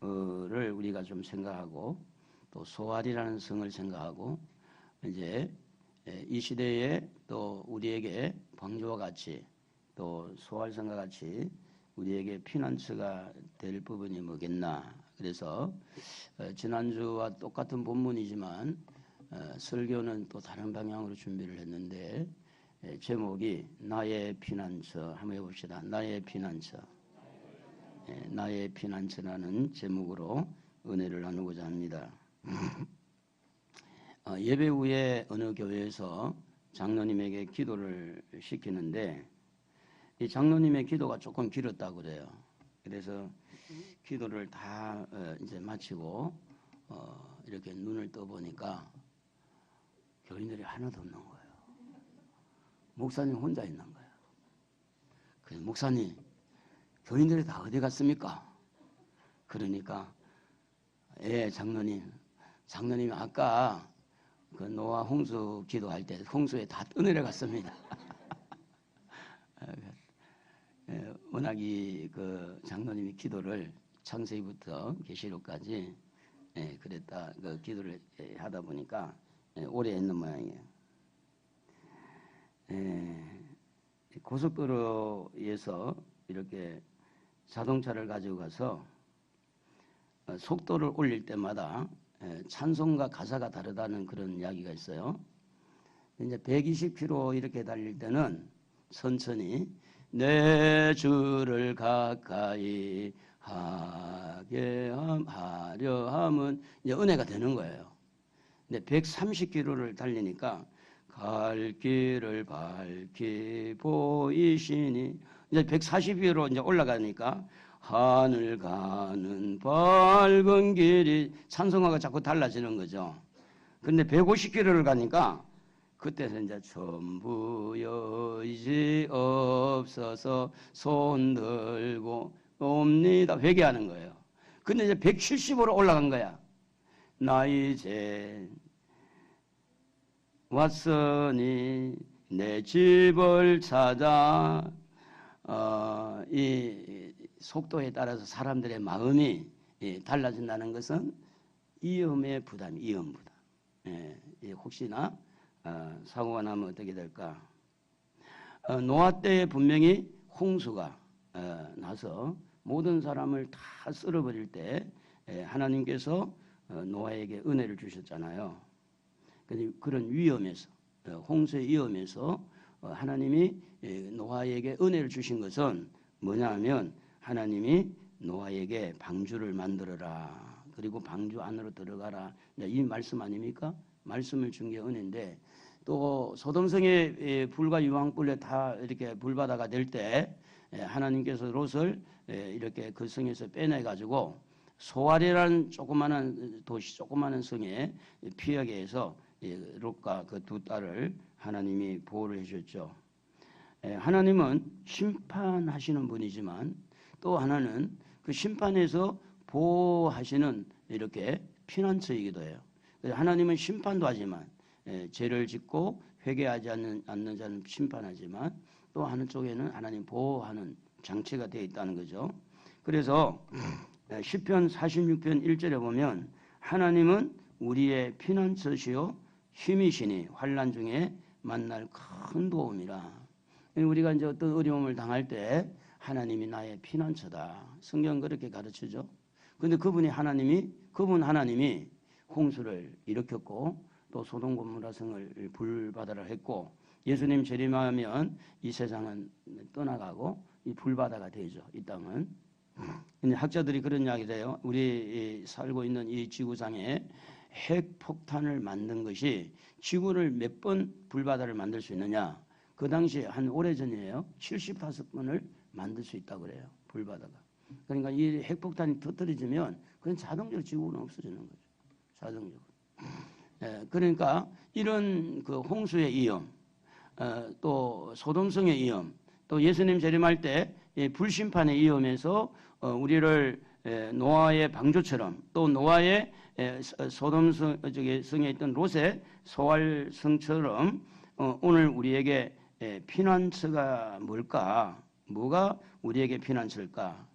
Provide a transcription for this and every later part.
우리가 좀 생각하고 또 소알이라는 성을 생각하고 이제 이 시대에 또 우리에게 방주와 같이 또 소알성과 같이 우리에게 피난처가 될 부분이 뭐겠나. 그래서 지난주와 똑같은 본문이지만 설교는 또 다른 방향으로 준비를 했는데 제목이 나의 피난처 한번 해봅시다. 나의 피난처. 나의 피난처라는 제목으로 은혜를 나누고자 합니다. 예배 후에 어느 교회에서 장로님에게 기도를 시키는데 이 장로님의 기도가 조금 길었다고 그래요. 그래서 기도를 다 이제 마치고 이렇게 눈을 떠보니까 교인들이 하나도 없는 거예요. 목사님 혼자 있는 거예요. 그래서 목사님, 교인들이 다 어디 갔습니까? 그러니까 장로님이 아까 그 노아 홍수 기도할 때 홍수에 다 떠내려갔습니다. 워낙 그 장로님이 기도를 창세기부터 계시록까지 그랬다 그 기도를 하다 보니까 오래 했는 모양이에요. 고속도로에서 이렇게 자동차를 가지고 가서 속도를 올릴 때마다 찬송과 가사가 다르다는 그런 이야기가 있어요. 이제 120km 이렇게 달릴 때는 천천히 내 주를 가까이 하려 함은 이제 은혜가 되는 거예요. 근데 130km를 달리니까 갈 길을 밝히 보이시니 이제 140km로 이제 올라가니까 하늘 가는 밝은 길이 찬송가가 자꾸 달라지는 거죠. 그런데 150km를 가니까 그때서 이제 전부 여의지 없어서 손 들고 옵니다 회개하는 거예요. 근데 이제 170으로 올라간 거야. 나 이제 왔으니 내 집을 찾아. 이 속도에 따라서 사람들의 마음이 달라진다는 것은 위험의 부담, 위험 부담. 혹시나 사고가 나면 어떻게 될까? 노아 때에 분명히 홍수가 나서 모든 사람을 다 쓸어버릴 때 하나님께서 노아에게 은혜를 주셨잖아요. 그런 위험에서 홍수의 위험에서 하나님이 노아에게 은혜를 주신 것은 뭐냐 하면 하나님이 노아에게 방주를 만들어라. 그리고 방주 안으로 들어가라. 이 말씀 아닙니까? 말씀을 준 게 은혜인데 또 소돔성에 불과 유황불에 다 이렇게 불바다가 될 때 하나님께서 롯을 이렇게 그 성에서 빼내가지고 소알이라는 조그마한 도시, 조그마한 성에 피하게 해서 롯과 그 두 딸을 하나님이 보호를 해주셨죠. 하나님은 심판하시는 분이지만 또 하나는 그 심판에서 보호하시는 이렇게 피난처이기도 해요. 하나님은 심판도 하지만 죄를 짓고 회개하지 않는 자는 심판하지만 또 하는 쪽에는 하나님 보호하는 장치가 되어 있다는 거죠. 그래서 시편 46편 1절에 보면 하나님은 우리의 피난처시요 힘이시니 환난 중에 만날 큰 도움이라. 우리가 이제 어떤 어려움을 당할 때 하나님이 나의 피난처다. 성경 그렇게 가르치죠. 그런데 그분 하나님이 홍수를 일으켰고 또 소돔 고모라 성을 불바다를 했고 예수님 재림하면 이 세상은 떠나가고 이 불바다가 되죠. 이 땅은. 근데 학자들이 그런 이야기를 해요. 우리 살고 있는 이 지구상에 핵폭탄을 만든 것이 지구를 몇 번 불바다를 만들 수 있느냐? 그 당시에 한 오래전이에요. 75번을 만들 수 있다고 그래요. 불바다가. 그러니까 이 핵폭탄이 터뜨려지면 그건 자동적으로 지구는 없어지는 거죠. 자동적으로. 그러니까 이런 그 홍수의 위험, 또 소돔성의 위험, 또 예수님 재림할 때 불심판의 위험에서 우리를 노아의 방주처럼 또 노아의 소돔성 성에 있던 롯의 소알성처럼 오늘 우리에게 피난처가 뭘까? 뭐가 우리에게 피난처일까?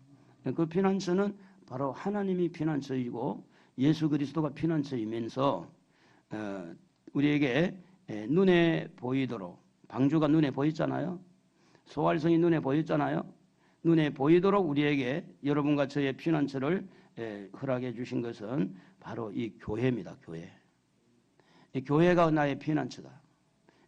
그 피난처는 바로 하나님이 피난처이고 예수 그리스도가 피난처이면서 우리에게 눈에 보이도록, 방주가 눈에 보였잖아요. 소활성이 눈에 보였잖아요. 눈에 보이도록 우리에게 여러분과 저의 피난처를 허락해 주신 것은 바로 이 교회입니다. 교회. 이 교회가 나의 피난처다.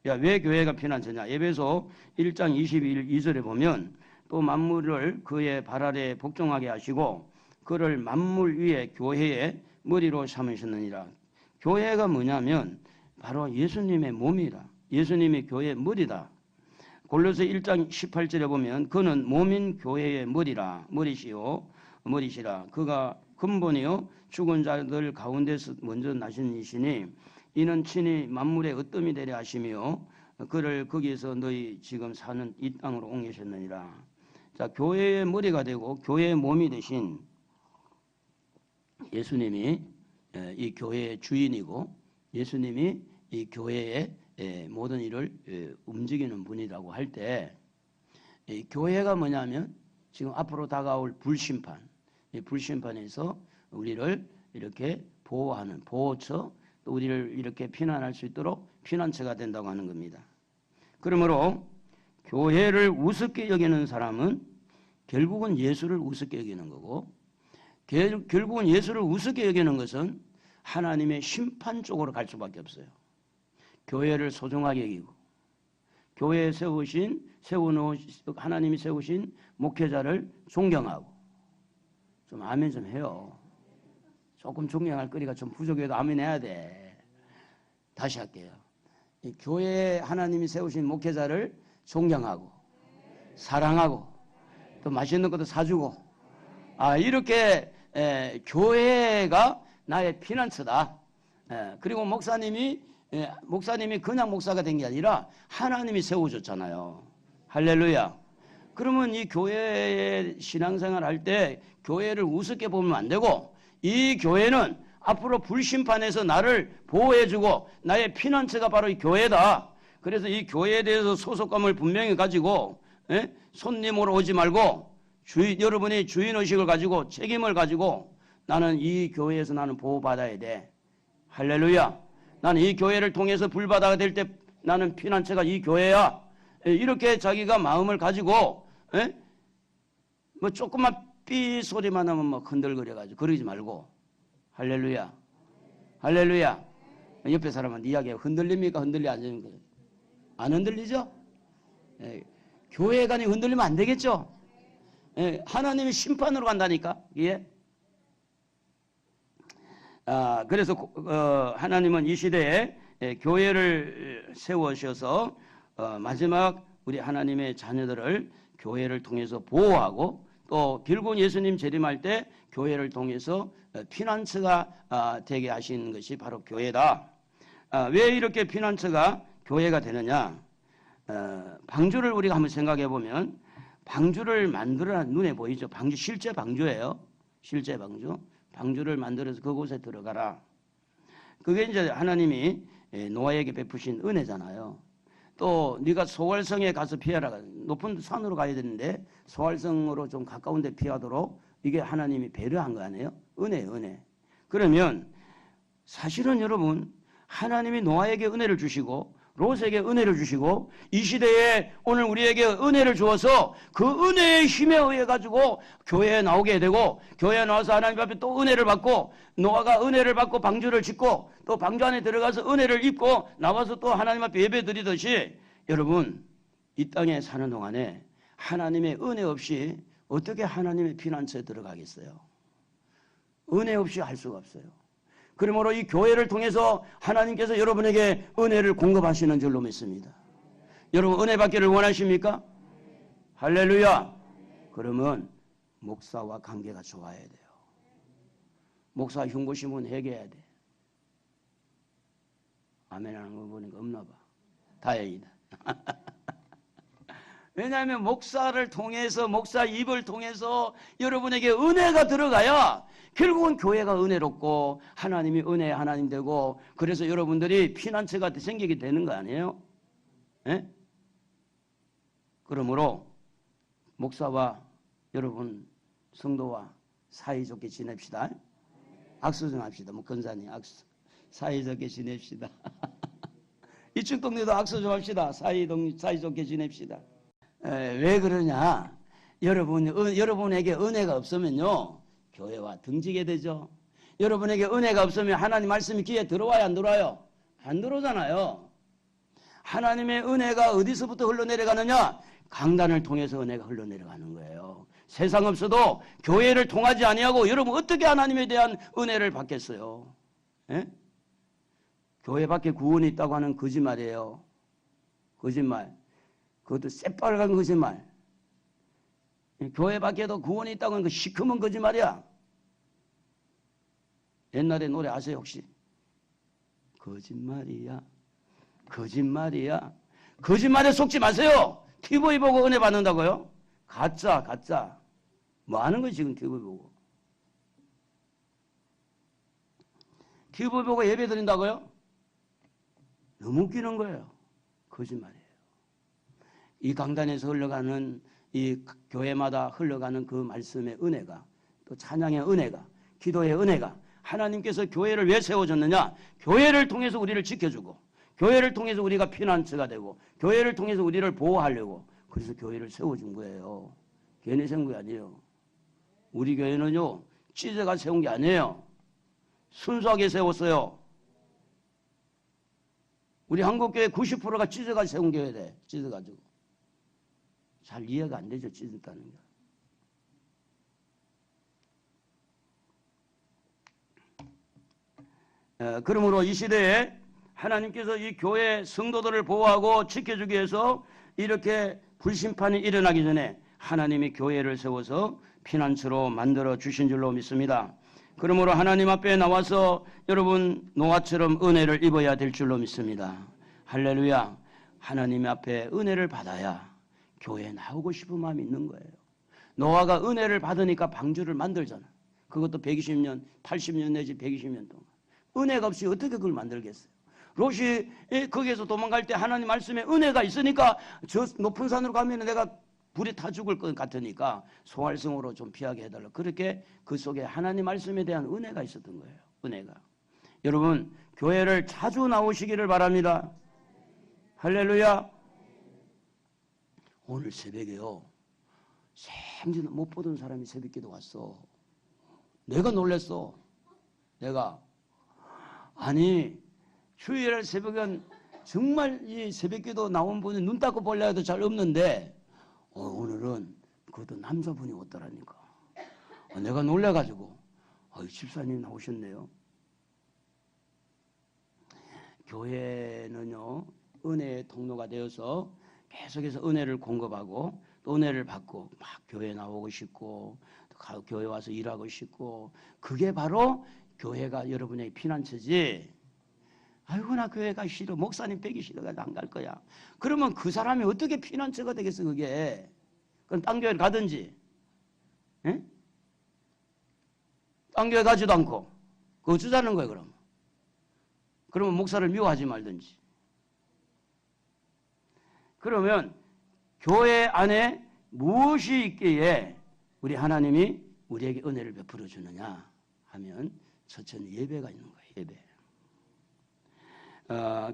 왜 교회가 피난처냐? 에베소 1장 22절에 보면 또 만물을 그의 발 아래 복종하게 하시고 그를 만물 위에 교회의 머리로 삼으셨느니라. 교회가 뭐냐면 바로 예수님의 몸이라. 예수님이 교회의 머리다. 골로새 1장 18절에 보면 그는 몸인 교회의 머리라. 머리시라. 그가 근본이요 죽은 자들 가운데서 먼저 나신 이시니 이는 친히 만물의 으뜸이 되려 하시며 그를 거기에서 너희 지금 사는 이 땅으로 옮기셨느니라. 자, 교회의 머리가 되고 교회의 몸이 되신 예수님이 이 교회의 주인이고 예수님이 이 교회의 모든 일을 움직이는 분이라고 할 때 이 교회가 뭐냐면 지금 앞으로 다가올 불심판, 이 불심판에서 우리를 이렇게 보호하는 보호처, 또 우리를 이렇게 피난할 수 있도록 피난처가 된다고 하는 겁니다. 그러므로 교회를 우습게 여기는 사람은 결국은 예수를 우습게 여기는 거고, 결국은 예수를 우습게 여기는 것은 하나님의 심판 쪽으로 갈 수밖에 없어요. 교회를 소중하게 여기고 교회에 하나님이 세우신 목회자를 존경하고, 좀 아멘 좀 해요. 조금 존경할 거리가 좀 부족해도 아멘 해야 돼. 다시 할게요. 이 교회에 하나님이 세우신 목회자를 존경하고 사랑하고 또 맛있는 것도 사주고, 이렇게 교회가 나의 피난처다. 그리고 목사님이 그냥 목사가 된 게 아니라 하나님이 세워줬잖아요. 할렐루야. 그러면 이 교회의 신앙생활 할 때 교회를 우습게 보면 안 되고, 이 교회는 앞으로 불심판에서 나를 보호해주고 나의 피난처가 바로 이 교회다. 그래서 이 교회에 대해서 소속감을 분명히 가지고 손님으로 오지 말고 여러분이 주인의식을 가지고 책임을 가지고 나는 이 교회에서 나는 보호받아야 돼. 할렐루야. 나는 이 교회를 통해서 불바다가 될 때 나는 피난처가 이 교회야. 이렇게 자기가 마음을 가지고 뭐 조금만 삐 소리만 하면 막 흔들거려가지고 그러지 말고, 할렐루야. 할렐루야. 옆에 사람한테 이야기해요. 흔들립니까? 흔들리 안 되는 거예요. 안 흔들리죠? 교회가 흔들리면 안 되겠죠? 하나님의 심판으로 간다니까. 예. 그래서 하나님은 이 시대에 교회를 세우셔서 마지막 우리 하나님의 자녀들을 교회를 통해서 보호하고, 또 결국은 예수님 재림할 때 교회를 통해서 피난처가 되게 하신 것이 바로 교회다. 왜 이렇게 피난처가 교회가 되느냐? 방주를 우리가 한번 생각해 보면 방주를 만들어 눈에 보이죠? 방주 실제 방주예요. 실제 방주. 방주를 만들어서 그곳에 들어가라. 그게 이제 하나님이 노아에게 베푸신 은혜잖아요. 또 네가 소활성에 가서 피하라. 높은 산으로 가야 되는데 소활성으로 좀 가까운 데 피하도록 이게 하나님이 배려한 거 아니에요? 은혜. 그러면 사실은 여러분, 하나님이 노아에게 은혜를 주시고 롯에게 은혜를 주시고 이 시대에 오늘 우리에게 은혜를 주어서 그 은혜의 힘에 의해 가지고 교회에 나오게 되고, 교회에 나와서 하나님 앞에 또 은혜를 받고, 노아가 은혜를 받고 방주를 짓고 또 방주 안에 들어가서 은혜를 입고 나와서 또 하나님 앞에 예배 드리듯이, 여러분 이 땅에 사는 동안에 하나님의 은혜 없이 어떻게 하나님의 피난처에 들어가겠어요? 은혜 없이 할 수가 없어요. 그러므로 이 교회를 통해서 하나님께서 여러분에게 은혜를 공급하시는 줄로 믿습니다. 여러분 은혜 받기를 원하십니까? 할렐루야. 그러면 목사와 관계가 좋아야 돼요. 목사 흉보시면 회개해야 돼. 아멘 하는 거 보니까 없나 봐. 다행이다. 왜냐하면 목사를 통해서, 목사 입을 통해서 여러분에게 은혜가 들어가야 결국은 교회가 은혜롭고 하나님이 은혜의 하나님 되고, 그래서 여러분들이 피난처가 생기게 되는 거 아니에요? 예? 그러므로 목사와 여러분 성도와 사이좋게 지냅시다. 악수 좀 합시다. 뭐 근사님 악수. 사이좋게 지냅시다. 이쪽 동네도 악수 좀 합시다. 사이좋게 지냅시다. 왜 그러냐? 여러분에게 은혜가 없으면요, 교회와 등지게 되죠. 여러분에게 은혜가 없으면 하나님 말씀이 귀에 들어와요, 안 들어와요? 안 들어오잖아요. 하나님의 은혜가 어디서부터 흘러내려가느냐? 강단을 통해서 은혜가 흘러내려가는 거예요. 세상 없어도 교회를 통하지 아니하고 여러분 어떻게 하나님에 대한 은혜를 받겠어요? 예? 교회 밖에 구원이 있다고 하는 거짓말이에요. 거짓말. 그것도 새빨간 거짓말. 교회 밖에도 구원이 있다고 하는 거 시커먼 거짓말이야. 옛날에 노래 아세요 혹시? 거짓말이야. 거짓말이야. 거짓말에 속지 마세요. TV 보고 은혜 받는다고요? 가짜. 뭐 하는 거지 지금 TV 보고? TV 보고 예배 드린다고요? 너무 웃기는 거예요. 거짓말이에요. 이 강단에서 흘러가는 이 교회마다 흘러가는 그 말씀의 은혜가, 또 찬양의 은혜가, 기도의 은혜가, 하나님께서 교회를 왜 세워줬느냐? 교회를 통해서 우리를 지켜주고, 교회를 통해서 우리가 피난처가 되고, 교회를 통해서 우리를 보호하려고, 그래서 교회를 세워준 거예요. 괜히 세운 게 아니에요. 우리 교회는요, 찢어가 세운 게 아니에요. 순수하게 세웠어요. 우리 한국교회 90%가 찢어가 세운 교회래. 찢어가지고. 잘 이해가 안 되죠, 찢었다는 게. 그러므로 이 시대에 하나님께서 이 교회 성도들을 보호하고 지켜주기 위해서 이렇게 불심판이 일어나기 전에 하나님이 교회를 세워서 피난처로 만들어 주신 줄로 믿습니다. 그러므로 하나님 앞에 나와서 여러분 노아처럼 은혜를 입어야 될 줄로 믿습니다. 할렐루야. 하나님 앞에 은혜를 받아야 교회에 나오고 싶은 마음이 있는 거예요. 노아가 은혜를 받으니까 방주를 만들잖아. 그것도 120년, 80년 내지 120년 동안. 은혜가 없이 어떻게 그걸 만들겠어요? 롯이 거기에서 도망갈 때 하나님 말씀에 은혜가 있으니까 저 높은 산으로 가면 내가 불에 타 죽을 것 같으니까 소활성으로 좀 피하게 해달라. 그렇게 그 속에 하나님 말씀에 대한 은혜가 있었던 거예요. 은혜가. 여러분 교회를 자주 나오시기를 바랍니다. 할렐루야. 오늘 새벽에요. 생전 못 보던 사람이 새벽기도 왔어. 내가 놀랬어. 내가. 아니 주일날 새벽은 정말 이 새벽기도 나온 분이 눈 닦고 보려 해도 잘 없는데 오늘은 그것도 남자분이 왔더라니까. 내가 놀래가지고 집사님 나오셨네요. 교회는요 은혜의 통로가 되어서 계속해서 은혜를 공급하고 또 은혜를 받고 막 교회 나오고 싶고 교회 와서 일하고 싶고 그게 바로 교회가 여러분의 피난처지. 아이고 나 교회 가기 싫어. 목사님 뵈기 싫어가지고 안 갈 거야. 그러면 그 사람이 어떻게 피난처가 되겠어 그게. 그럼 딴 교회를 가든지. 에? 딴 교회 가지도 않고 그거 어쩌자는 거예요 그럼. 그러면 목사를 미워하지 말든지. 그러면 교회 안에 무엇이 있기에 우리 하나님이 우리에게 은혜를 베풀어 주느냐 하면 첫째는 예배가 있는 거예요. 예배.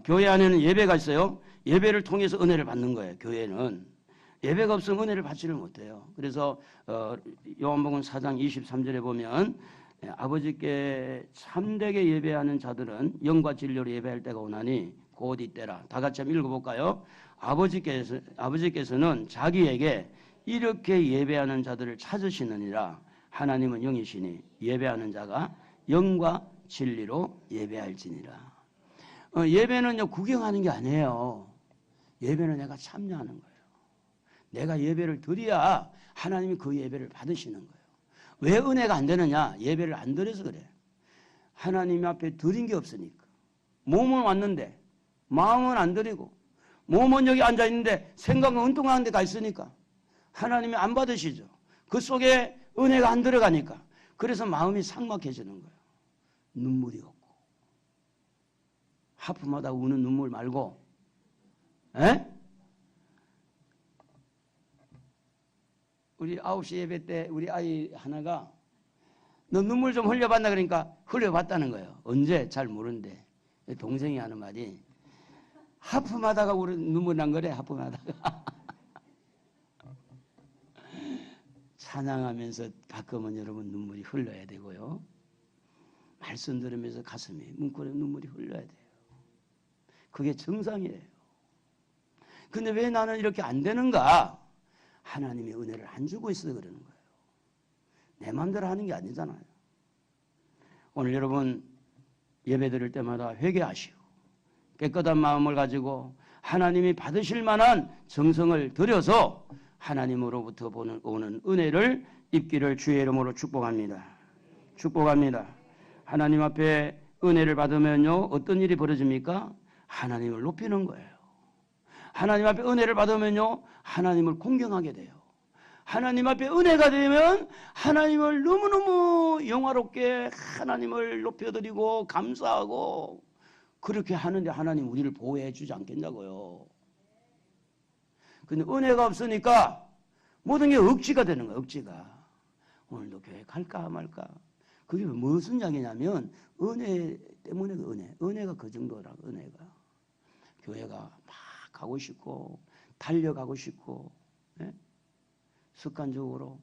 교회 안에는 예배가 있어요. 예배를 통해서 은혜를 받는 거예요. 교회는. 예배가 없으면 은혜를 받지를 못해요. 그래서 요한복음 4장 23절에 보면 아버지께 참되게 예배하는 자들은 영과 진리로 예배할 때가 오나니 곧 이때라. 다 같이 한번 읽어볼까요? 아버지께서는 자기에게 이렇게 예배하는 자들을 찾으시느니라. 하나님은 영이시니 예배하는 자가 영과 진리로 예배할지니라. 예배는요 구경하는 게 아니에요. 예배는 내가 참여하는 거예요. 내가 예배를 드려야 하나님이 그 예배를 받으시는 거예요. 왜 은혜가 안 되느냐? 예배를 안 드려서 그래. 하나님 앞에 드린 게 없으니까. 몸은 왔는데 마음은 안 드리고 몸은 여기 앉아있는데 생각은 엉뚱한 데 가 있으니까 하나님이 안 받으시죠. 그 속에 은혜가 안 들어가니까. 그래서 마음이 삭막해지는 거예요. 눈물이 없고 하품하다 우는 눈물 말고. 에? 우리 9시 예배 때 우리 아이 하나가 너 눈물 좀 흘려봤나? 그러니까 흘려봤다는 거예요. 언제? 잘 모르는데. 동생이 하는 말이 하품하다가 우리 눈물 난 거래. 하품하다가. 찬양하면서 가끔은 여러분 눈물이 흘러야 되고요. 말씀 들으면서 가슴이 뭉클해 눈물이 흘러야 돼요. 그게 정상이에요. 근데 왜 나는 이렇게 안 되는가? 하나님이 은혜를 안 주고 있어서 그러는 거예요. 내 마음대로 하는 게 아니잖아요. 오늘 여러분 예배 드릴 때마다 회개하시오. 깨끗한 마음을 가지고 하나님이 받으실 만한 정성을 들여서 하나님으로부터 오는 은혜를 입기를 주의 이름으로 축복합니다. 축복합니다. 하나님 앞에 은혜를 받으면요 어떤 일이 벌어집니까? 하나님을 높이는 거예요. 하나님 앞에 은혜를 받으면요 하나님을 공경하게 돼요. 하나님 앞에 은혜가 되면 하나님을 너무너무 영화롭게 하나님을 높여드리고 감사하고 그렇게 하는데 하나님 우리를 보호해 주지 않겠냐고요. 근데 은혜가 없으니까 모든 게 억지가 되는 거예요. 억지가. 오늘도 교회 갈까 말까. 그게 무슨 이야기냐면 은혜 때문에 은혜가 그 정도라고. 은혜가 교회가 막 가고 싶고 달려가고 싶고 예? 습관적으로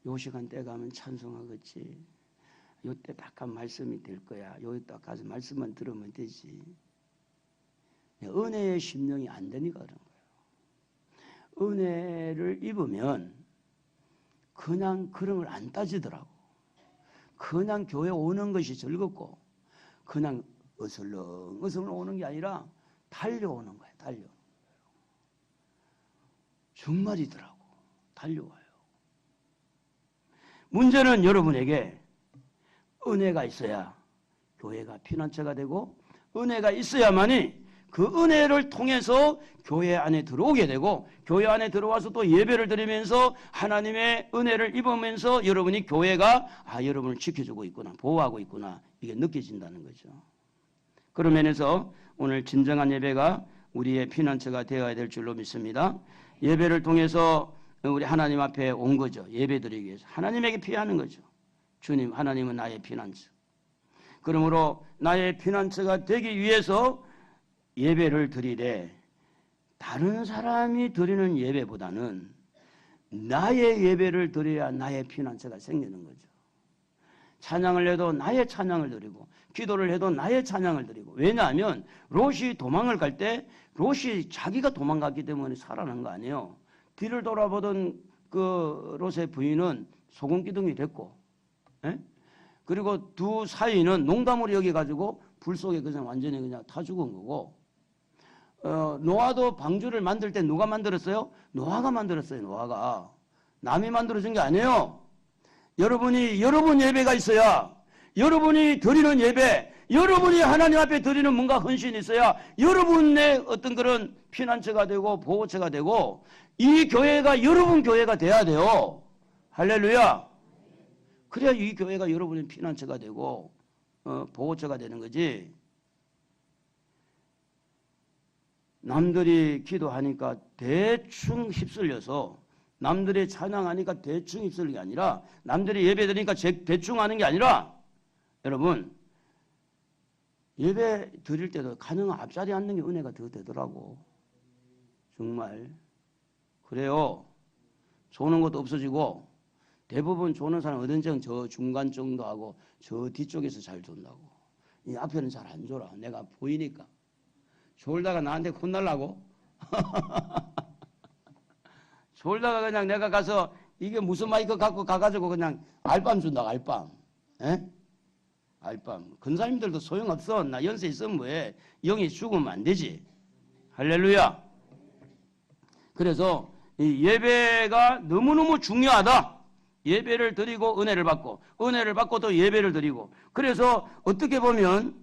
요 시간 때 가면 찬송하겠지. 요때 딱 한 말씀이 될 거야. 요때 딱 가서 말씀만 들으면 되지. 은혜의 심령이 안 되니까 그런 거예요. 은혜를 입으면 그냥 그런 걸 안 따지더라고. 그냥 교회 오는 것이 즐겁고 그냥 어슬렁 오는 게 아니라 달려오는 거예요. 달려오는 거예요. 정말이더라고. 달려와요. 문제는 여러분에게 은혜가 있어야 교회가 피난처가 되고 은혜가 있어야만이 그 은혜를 통해서 교회 안에 들어오게 되고 교회 안에 들어와서 또 예배를 드리면서 하나님의 은혜를 입으면서 여러분이 교회가 여러분을 지켜주고 있구나 보호하고 있구나 이게 느껴진다는 거죠. 그런 면에서 오늘 진정한 예배가 우리의 피난처가 되어야 될 줄로 믿습니다. 예배를 통해서 우리 하나님 앞에 온 거죠. 예배 드리기 위해서 하나님에게 피하는 거죠. 주님 하나님은 나의 피난처. 그러므로 나의 피난처가 되기 위해서 예배를 드리되 다른 사람이 드리는 예배보다는 나의 예배를 드려야 나의 피난처가 생기는 거죠. 찬양을 해도 나의 찬양을 드리고 기도를 해도 나의 찬양을 드리고 왜냐하면 롯이 도망을 갈 때 롯이 자기가 도망갔기 때문에 살아난 거 아니에요. 뒤를 돌아보던 그 롯의 부인은 소금기둥이 됐고 그리고 두 사이는 농담으로 여겨가지고 불 속에 그냥 완전히 그냥 타 죽은 거고 노아도 방주를 만들 때 누가 만들었어요? 노아가 만들었어요. 노아가. 남이 만들어준 게 아니에요. 여러분 예배가 있어야 여러분이 드리는 예배 여러분이 하나님 앞에 드리는 뭔가 헌신이 있어야 여러분의 어떤 그런 피난처가 되고 보호처가 되고 이 교회가 여러분 교회가 돼야 돼요. 할렐루야. 그래야 이 교회가 여러분의 피난처가 되고 보호처가 되는 거지. 남들이 기도하니까 대충 휩쓸려서 남들이 찬양하니까 대충 휩쓸리는 게 아니라 남들이 예배 드리니까 대충 하는 게 아니라 여러분 예배 드릴 때도 가능한 앞자리에 앉는 게 은혜가 더 되더라고. 정말 그래요. 조는 것도 없어지고 대부분 조는 사람 어딘지 저 중간 정도 하고 저 뒤쪽에서 잘 존다고. 이 앞에는 잘 안 졸아. 내가 보이니까. 졸다가 나한테 혼날라고? 졸다가 그냥 내가 가서 이게 무슨 마이크 갖고 가가지고 그냥 알밤 준다고 알밤. 에? 알밤. 근사님들도 소용없어. 나 연세 있으면 뭐해. 영이 죽으면 안 되지. 할렐루야. 그래서 이 예배가 너무너무 중요하다. 예배를 드리고 은혜를 받고 은혜를 받고 또 예배를 드리고 그래서 어떻게 보면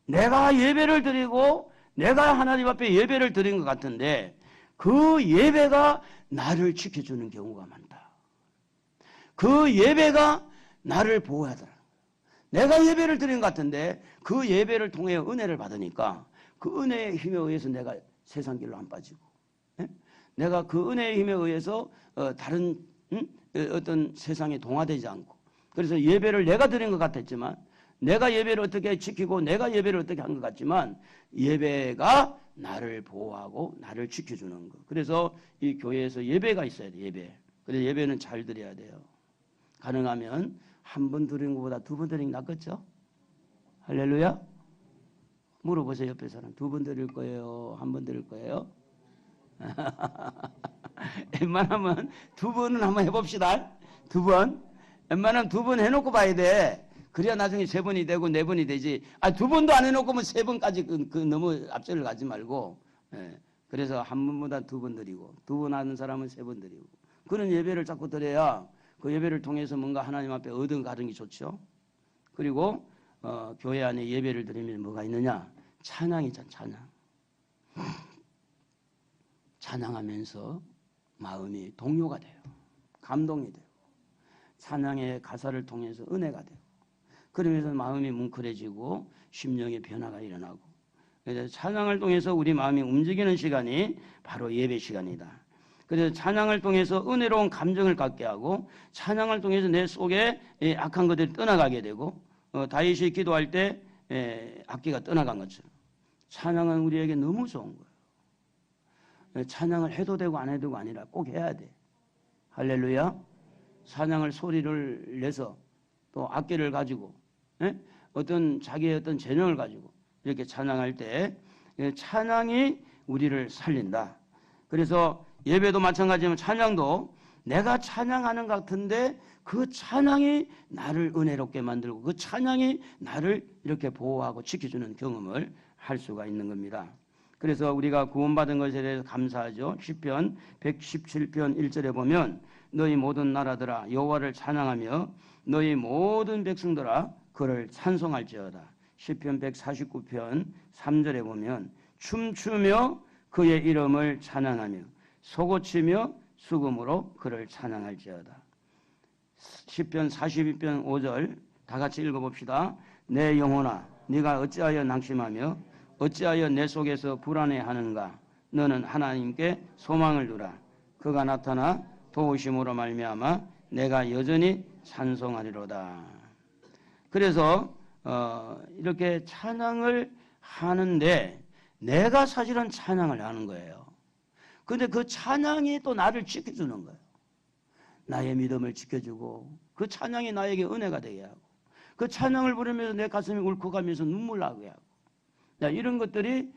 내가 예배를 드리고 내가 하나님 앞에 예배를 드린 것 같은데 그 예배가 나를 지켜주는 경우가 많다. 그 예배가 나를 보호하더라. 내가 예배를 드린 것 같은데 그 예배를 통해 은혜를 받으니까 그 은혜의 힘에 의해서 내가 세상 길로 안 빠지고 내가 그 은혜의 힘에 의해서 다른 어떤 세상에 동화되지 않고 그래서 예배를 내가 드린 것 같았지만, 내가 예배를 어떻게 지키고 내가 예배를 어떻게 한 것 같지만, 예배가 나를 보호하고 나를 지켜주는 것. 그래서 이 교회에서 예배가 있어야 돼. 예배. 그래서 예배는 잘 드려야 돼요. 가능하면 한 번 드리는 것보다 두 번 드리는 게 낫겠죠? 할렐루야. 물어보세요. 옆에 사람. 두 번 드릴 거예요? 한 번 드릴 거예요? 웬만하면 두 번은 한번 해봅시다. 두 번. 웬만하면 두 번 해놓고 봐야 돼. 그래야 나중에 세 번이 되고 네 번이 되지. 두 번도 안 해놓고 뭐 세 번까지 너무 앞절을 가지 말고. 예. 그래서 한 번보다 두 번 드리고, 두 번 하는 사람은 세 번 드리고. 그런 예배를 자꾸 드려야 그 예배를 통해서 뭔가 하나님 앞에 얻은 가는 게 좋죠. 그리고 교회 안에 예배를 드리면 뭐가 있느냐? 찬양이잖아. 찬양. 찬양하면서 마음이 동요가 돼요. 감동이 돼요. 찬양의 가사를 통해서 은혜가 돼요. 그러면서 마음이 뭉클해지고 심령의 변화가 일어나고, 그래서 찬양을 통해서 우리 마음이 움직이는 시간이 바로 예배 시간이다. 그래서 찬양을 통해서 은혜로운 감정을 갖게 하고, 찬양을 통해서 내 속에 악한 것들이 떠나가게 되고, 다윗이 기도할 때 악기가 떠나간 것처럼 찬양은 우리에게 너무 좋은 거예요. 찬양을 해도 되고 안 해도 되고 아니라 꼭 해야 돼. 할렐루야. 찬양을 소리를 내서 또 악기를 가지고 어떤 자기의 어떤 재능을 가지고 이렇게 찬양할 때 찬양이 우리를 살린다. 그래서 예배도 마찬가지지만 찬양도 내가 찬양하는 것 같은데 그 찬양이 나를 은혜롭게 만들고 그 찬양이 나를 이렇게 보호하고 지켜주는 경험을 할 수가 있는 겁니다. 그래서 우리가 구원받은 것에 대해서 감사하죠. 시편 117편 1절에 보면 너희 모든 나라들아 여호와를 찬양하며 너희 모든 백성들아 그를 찬송할지어다. 시편 149편 3절에 보면 춤추며 그의 이름을 찬양하며 소고치며 수금으로 그를 찬양할지어다. 시편 42편 5절 다 같이 읽어봅시다. 내 영혼아 네가 어찌하여 낙심하며 어찌하여 내 속에서 불안해하는가. 너는 하나님께 소망을 두라. 그가 나타나 도우심으로 말미암아 내가 여전히 찬송하리로다. 그래서 이렇게 찬양을 하는데 내가 사실은 찬양을 하는 거예요. 근데 그 찬양이 또 나를 지켜주는 거예요. 나의 믿음을 지켜주고 그 찬양이 나에게 은혜가 되게 하고 그 찬양을 부르면서 내 가슴이 울컥하면서 눈물 나게 하고 이런 것들이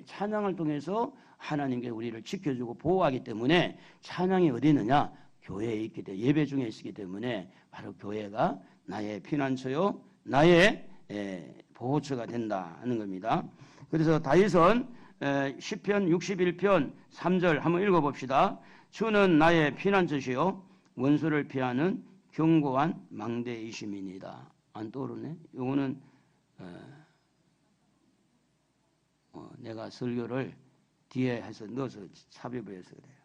찬양을 통해서 하나님께 우리를 지켜주고 보호하기 때문에 찬양이 어디 있느냐? 교회에 있기 때문에 예배 중에 있기 때문에 바로 교회가 나의 피난처요 나의 보호처가 된다는 겁니다. 그래서 다윗은 시편 61편 3절 한번 읽어봅시다. 주는 나의 피난처시요 원수를 피하는 견고한 망대이심이니이다. 안 떠오르네. 이거는 내가 설교를 뒤에 해서 넣어서 삽입을 해서 그래요.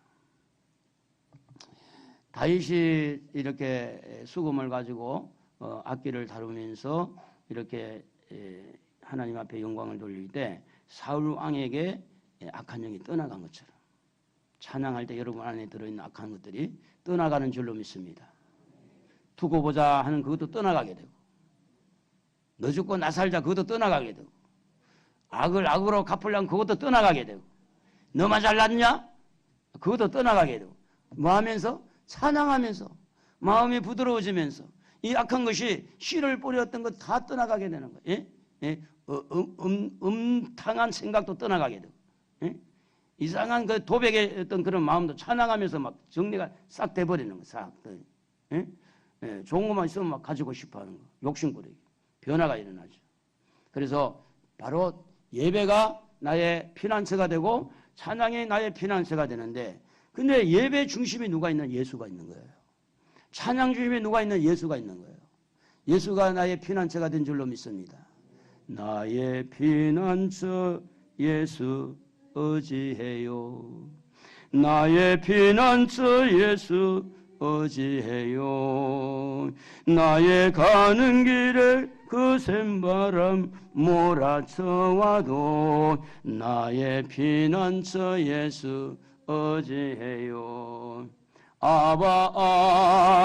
다윗이 이렇게 수금을 가지고 악기를 다루면서 이렇게 하나님 앞에 영광을 돌릴 때 사울 왕에게 악한 영이 떠나간 것처럼 찬양할 때 여러분 안에 들어있는 악한 것들이 떠나가는 줄로 믿습니다. 두고 보자 하는 그것도 떠나가게 되고 너 죽고 나 살자 그것도 떠나가게 되고 악을 악으로 갚으려면 그것도 떠나가게 되고 너만 잘났냐? 그것도 떠나가게 되고 뭐 하면서? 찬양하면서 마음이 부드러워지면서 이 악한 것이 씨를 뿌렸던 것 다 떠나가게 되는 거예요. 음탕한 생각도 떠나가게 되고 이상한 그 도백의 어떤 그런 마음도 찬양하면서 막 정리가 싹 돼버리는 거예요. 싹. 좋은 것만 있으면 막 가지고 싶어 하는 거. 욕심꾸러기. 변화가 일어나죠. 그래서 바로 예배가 나의 피난처가 되고 찬양이 나의 피난처가 되는데 근데 예배 중심이 누가 있는? 예수가 있는 거예요. 찬양 중심에 누가 있는? 예수가 있는 거예요. 예수가 나의 피난처가 된 줄로 믿습니다. 나의 피난처 예수 어지해요. 나의 피난처 예수 어지해요. 나의 가는 길에 거센 바람 몰아쳐와도 나의 피난처 예수 어지해요.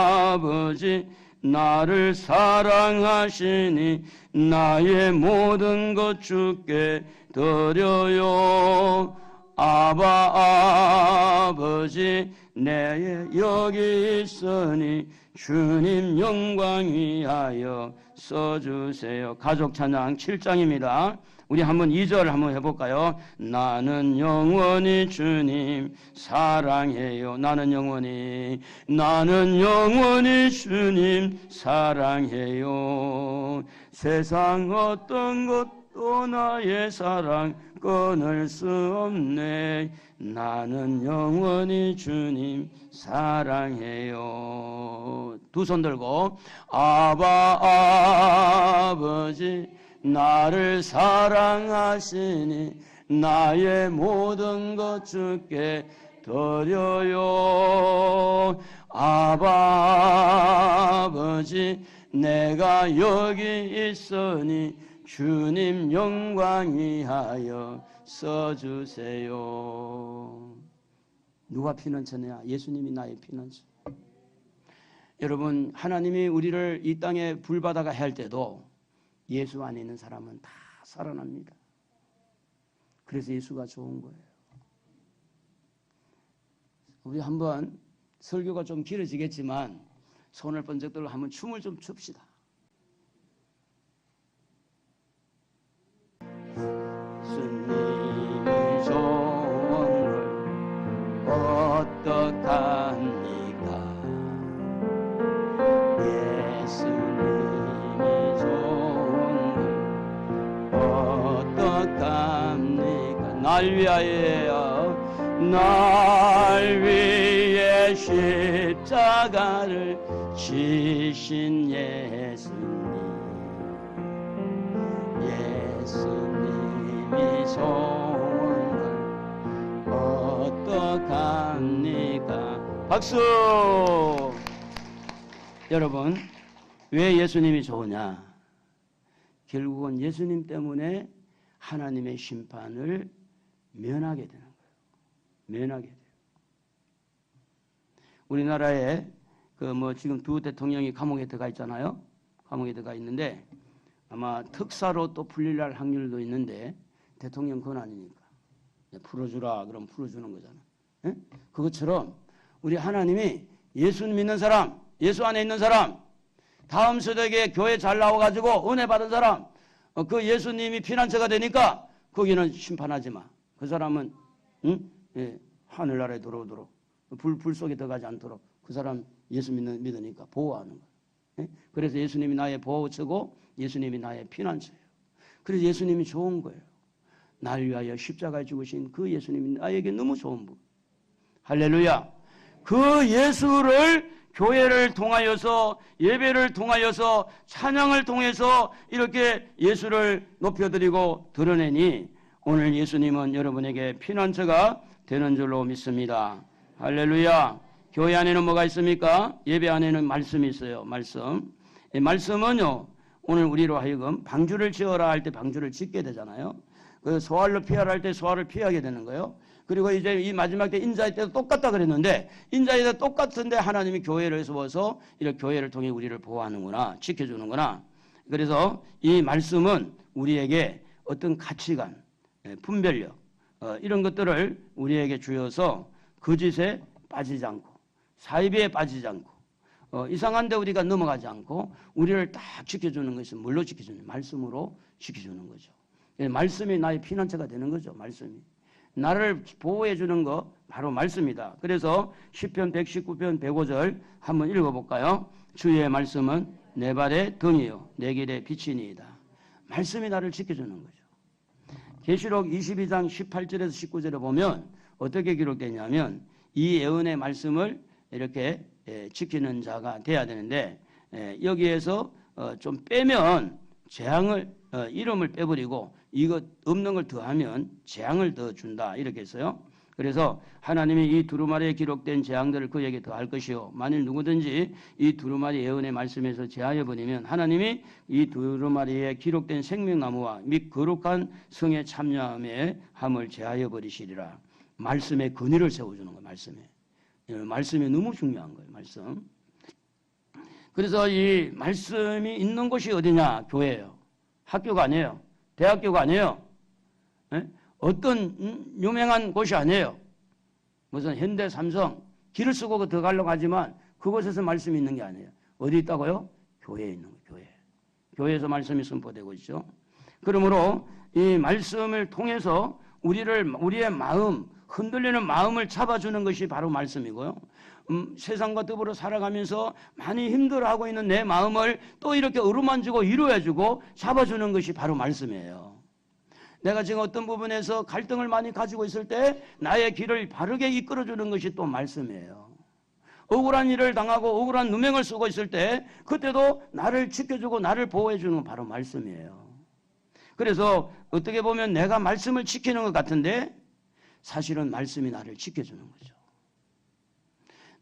아버지 나를 사랑하시니 나의 모든 것 주께 드려요. 아버지 내 여기 있으니 주님 영광 위하여 써주세요. 가족 찬양 7장입니다. 우리 한번 2절 한번 해볼까요? 나는 영원히 주님 사랑해요. 나는 영원히 주님 사랑해요. 세상 어떤 것도 나의 사랑 끊을 수 없네. 나는 영원히 주님 사랑해요. 두 손 들고 아버지 나를 사랑하시니 나의 모든 것 주께 드려요. 아버지 내가 여기 있으니 주님 영광 위하여 써주세요. 누가 피난처냐? 예수님이 나의 피난처. 여러분, 하나님이 우리를 이 땅에 불바다가 할 때도 예수 안에 있는 사람은 다 살아납니다. 그래서 예수가 좋은 거예요. 우리 한번 설교가 좀 길어지겠지만 손을 번쩍 들고 한번 춤을 좀 춥시다. 예수님이 좋은 걸 어떡합니까? 예수님이 좋은 걸 어떡합니까? 날 위하여 날 위해 십자가를 지신 예수님이 좋은 걸 어떡합니까? 박수! 여러분, 왜 예수님이 좋으냐? 결국은 예수님 때문에 하나님의 심판을 면하게 되는 거예요. 면하게 돼요. 우리나라에 지금 두 대통령이 감옥에 들어가 있잖아요. 감옥에 들어가 있는데 아마 특사로 또 풀릴 확률도 있는데 대통령 권한이니까 풀어주라 그럼 풀어주는 거잖아. 예? 그것처럼 우리 하나님이 예수 믿는 사람, 예수 안에 있는 사람, 다음 세대에 교회 잘 나와가지고 은혜 받은 사람, 그 예수님이 피난처가 되니까 거기는 심판하지 마. 그 사람은 하늘나라에 들어오도록 불 속에 들어가지 않도록 그 사람 예수 믿으니까 보호하는 거예요. 그래서 예수님이 나의 보호처고 예수님이 나의 피난처예요. 그래서 예수님이 좋은 거예요. 날 위하여 십자가에 죽으신 그 예수님이 나에게 너무 좋은 분. 할렐루야. 그 예수를 교회를 통하여서 예배를 통하여서 찬양을 통해서 이렇게 예수를 높여드리고 드러내니 오늘 예수님은 여러분에게 피난처가 되는 줄로 믿습니다. 할렐루야. 교회 안에는 뭐가 있습니까? 예배 안에는 말씀이 있어요. 말씀. 이 말씀은요, 오늘 우리로 하여금 방주를 지어라 할 때 방주를 짓게 되잖아요. 그 소알로 피하라 할 때 소알을 피하게 되는 거예요. 그리고 이제 이 마지막 때 인자의 때도 똑같다 그랬는데 인자의 때 똑같은데 하나님이 교회를 세워서 이렇게 교회를 통해 우리를 보호하는구나, 지켜주는구나. 그래서 이 말씀은 우리에게 어떤 가치관, 분별력 이런 것들을 우리에게 주어서 거짓에 빠지지 않고 사이비에 빠지지 않고 이상한 데 우리가 넘어가지 않고 우리를 딱 지켜주는 것은 뭘로 지켜주는 말씀으로 지켜주는 거죠. 말씀이 나의 피난처가 되는 거죠. 말씀이 나를 보호해 주는 거 바로 말씀이다. 그래서 시편 119편 105절 한번 읽어볼까요? 주의 말씀은 내 발의 등이요 내 길의 빛이니이다. 말씀이 나를 지켜주는 거죠. 계시록 22장 18절에서 19절에 보면 어떻게 기록되냐면 이 예언의 말씀을 이렇게 지키는 자가 돼야 되는데 여기에서 좀 빼면 재앙을 이름을 빼버리고 이것 없는 걸 더하면 재앙을 더 준다 이렇게 했어요. 그래서 하나님이 이 두루마리에 기록된 재앙들을 그에게 더할 것이요 만일 누구든지 이 두루마리 예언의 말씀에서 제하여 버리면 하나님이 이 두루마리에 기록된 생명나무와 및 거룩한 성에 참여함에 함을 제하여 버리시리라. 말씀에 근위를 세워주는 거예요. 말씀이 너무 중요한 거예요. 말씀. 그래서 이 말씀이 있는 곳이 어디냐? 교회예요. 학교가 아니에요. 대학교가 아니에요. 예? 어떤 유명한 곳이 아니에요. 무슨 현대, 삼성 길을 쓰고 들어가려고 하지만 그곳에서 말씀이 있는 게 아니에요. 어디 있다고요? 교회에 있는 거예요. 교회. 교회에서 말씀이 선포되고 있죠. 그러므로 이 말씀을 통해서 우리의 마음, 흔들리는 마음을 잡아주는 것이 바로 말씀이고요. 세상과 더불어 살아가면서 많이 힘들어하고 있는 내 마음을 또 이렇게 어루만지고 위로해주고 잡아주는 것이 바로 말씀이에요. 내가 지금 어떤 부분에서 갈등을 많이 가지고 있을 때 나의 길을 바르게 이끌어주는 것이 또 말씀이에요. 억울한 일을 당하고 억울한 누명을 쓰고 있을 때 그때도 나를 지켜주고 나를 보호해주는 건 바로 말씀이에요. 그래서 어떻게 보면 내가 말씀을 지키는 것 같은데 사실은 말씀이 나를 지켜주는 거죠.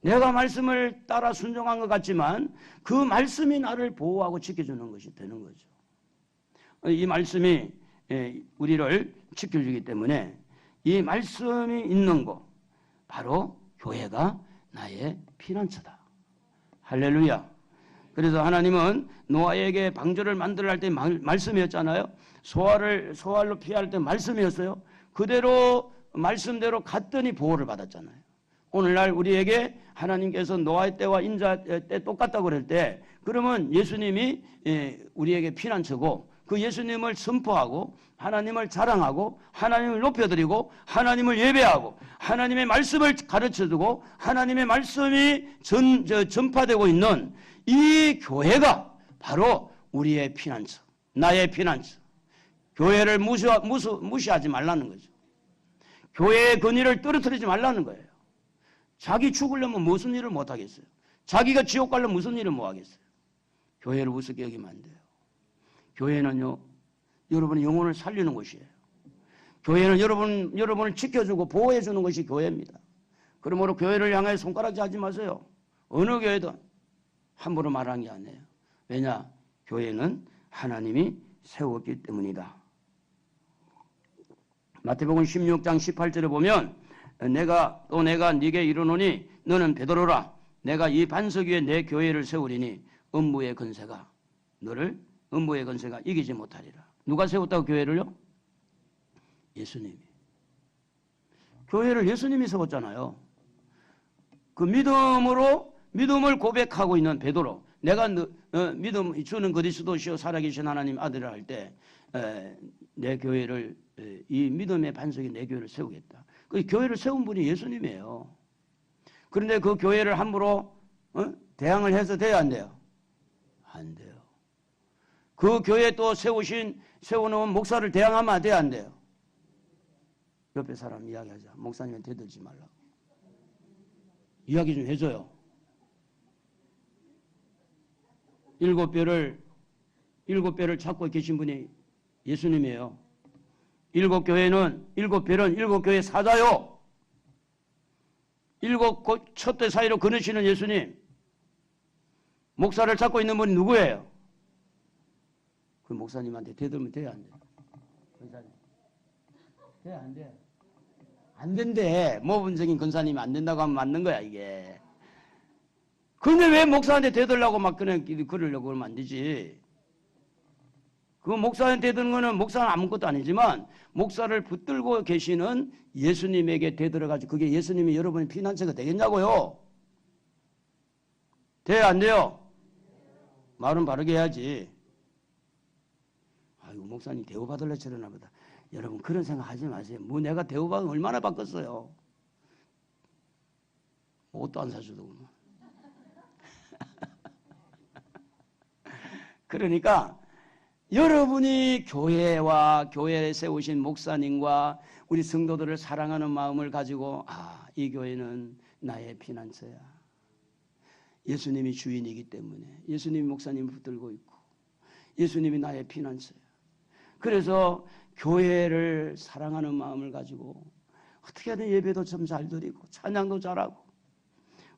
내가 말씀을 따라 순종한 것 같지만 그 말씀이 나를 보호하고 지켜주는 것이 되는 거죠. 이 말씀이 우리를 지켜주기 때문에 이 말씀이 있는 곳, 바로 교회가 나의 피난처다. 할렐루야. 그래서 하나님은 노아에게 방주를 만들어 할 때 말씀이었잖아요. 소알로 피할 때 말씀이었어요. 그대로 말씀대로 갔더니 보호를 받았잖아요. 오늘날 우리에게 하나님께서 노아의 때와 인자 때 똑같다고 그럴 때 그러면 예수님이 우리에게 피난처고 그 예수님을 선포하고 하나님을 자랑하고 하나님을 높여드리고 하나님을 예배하고 하나님의 말씀을 가르쳐주고 하나님의 말씀이 전파되고 있는 이 교회가 바로 우리의 피난처, 나의 피난처. 교회를 무시하지 말라는 거죠. 교회의 권위를 떨어뜨리지 말라는 거예요. 자기 죽으려면 무슨 일을 못하겠어요? 자기가 지옥 가려면 무슨 일을 못하겠어요? 교회를 우습게 여기면 안 돼요. 교회는요, 여러분의 영혼을 살리는 곳이에요. 교회는 여러분을 지켜주고 보호해주는 것이 교회입니다. 그러므로 교회를 향해 손가락질 하지 마세요. 어느 교회든 함부로 말하는 게 아니에요. 왜냐? 교회는 하나님이 세웠기 때문이다. 마태복음 16장 18절에 보면 내가 네게 이르노니 너는 베드로라. 내가 이 반석 위에 내 교회를 세우리니 음부의 권세가 이기지 못하리라. 누가 세웠다고 교회를요? 예수님이. 교회를 예수님이 세웠잖아요. 그 믿음을 고백하고 있는 베드로. 내가 믿음 주는 그리스도시요 살아계신 하나님 아들을 할 때 내 교회를 이 믿음의 반석이 내 교회를 세우겠다. 그 교회를 세운 분이 예수님이에요. 그런데 그 교회를 함부로 대항을 해서 돼야 안 돼요? 안 돼요. 그 교회 또 세워놓은 목사를 대항하면 안 돼요? 안 돼요? 옆에 사람 이야기하자. 목사님한테 대들지 말라고. 이야기 좀 해줘요. 7배를 찾고 계신 분이 예수님이에요. 7교회는 7교회 사자요. 7 촛대 사이로 거느시는 예수님. 목사를 찾고 있는 분이 누구예요? 그 목사님한테 대들면 돼야 안 돼? 권사님. 돼야 안 돼? 안 된대. 모범적인 권사님이 안 된다고 하면 맞는 거야, 이게. 근데 왜 목사한테 대들라고 막 그러려고 그러면 안 되지? 그 목사한테 대드는 거는 목사는 아무것도 아니지만 목사를 붙들고 계시는 예수님에게 대들어가지고 그게 예수님이 여러분의 피난처가 되겠냐고요? 돼야 안 돼요? 말은 바르게 해야지. 아이고 목사님 대우받을래 저러나 보다. 여러분 그런 생각 하지 마세요. 뭐 내가 대우받으면 얼마나 바꿨어요. 옷도 안 사주고. 그러니까 여러분이 교회와 교회에 세우신 목사님과 우리 성도들을 사랑하는 마음을 가지고 이 교회는 나의 피난처야. 예수님이 주인이기 때문에 예수님이 목사님을 붙들고 있고 예수님이 나의 피난처야. 그래서 교회를 사랑하는 마음을 가지고 어떻게 하든 예배도 좀 잘 드리고 찬양도 잘하고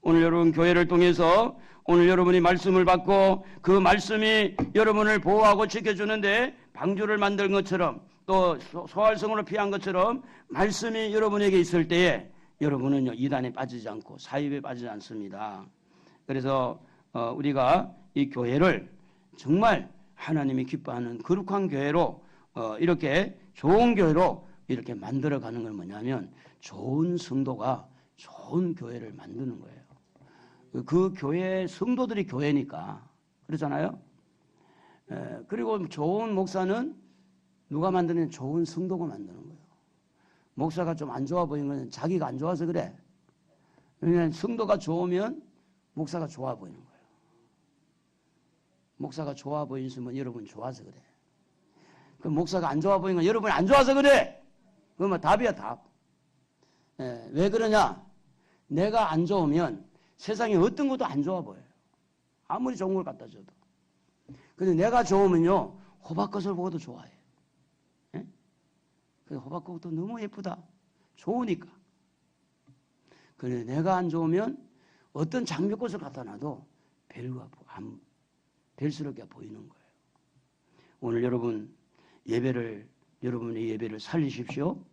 오늘 여러분 교회를 통해서 오늘 여러분이 말씀을 받고 그 말씀이 여러분을 보호하고 지켜주는데 방주를 만든 것처럼 또 소활성으로 피한 것처럼 말씀이 여러분에게 있을 때에 여러분은 이단에 빠지지 않고 사입에 빠지지 않습니다. 그래서 우리가 이 교회를 정말 하나님이 기뻐하는 거룩한 교회로 이렇게 좋은 교회로 이렇게 만들어가는 건 뭐냐면 좋은 성도가 좋은 교회를 만드는 거예요. 그 교회 성도들이 교회니까 그렇잖아요. 그리고 좋은 목사는 누가 만드는 좋은 성도가 만드는 거예요. 목사가 좀 안 좋아 보이는 건 자기가 안 좋아서 그래. 왜냐하면 성도가 좋으면 목사가 좋아 보이는 거예요. 목사가 좋아 보이시면 여러분 좋아서 그래. 그 목사가 안 좋아 보이는 건 여러분 안 좋아서 그래. 그러면 답이야 답. 왜 그러냐? 내가 안 좋으면 세상에 어떤 것도 안 좋아 보여요. 아무리 좋은 걸 갖다 줘도. 근데 내가 좋으면요 호박꽃을 보고도 좋아해. 그래서 호박꽃도 너무 예쁘다. 좋으니까. 그런데 내가 안 좋으면 어떤 장미꽃을 갖다 놔도 별스럽게 보이는 거예요. 오늘 여러분의 예배를 살리십시오.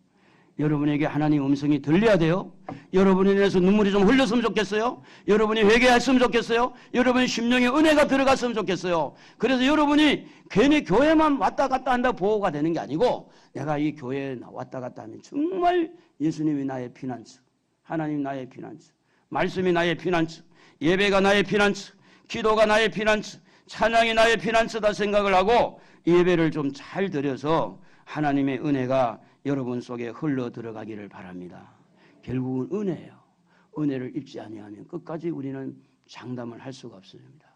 여러분에게 하나님 음성이 들려야 돼요. 여러분에 대해서 눈물이 좀 흘렸으면 좋겠어요. 여러분이 회개했으면 좋겠어요. 여러분의 심령에 은혜가 들어갔으면 좋겠어요. 그래서 여러분이 괜히 교회만 왔다 갔다 한다고 보호가 되는 게 아니고 내가 이 교회에 왔다 갔다 하면 정말 예수님이 나의 피난처, 하나님 나의 피난처, 말씀이 나의 피난처, 예배가 나의 피난처, 기도가 나의 피난처, 찬양이 나의 피난처다 생각을 하고 예배를 좀 잘 드려서 하나님의 은혜가 여러분 속에 흘러 들어가기를 바랍니다. 결국은 은혜예요. 은혜를 입지 아니하면 끝까지 우리는 장담을 할 수가 없습니다.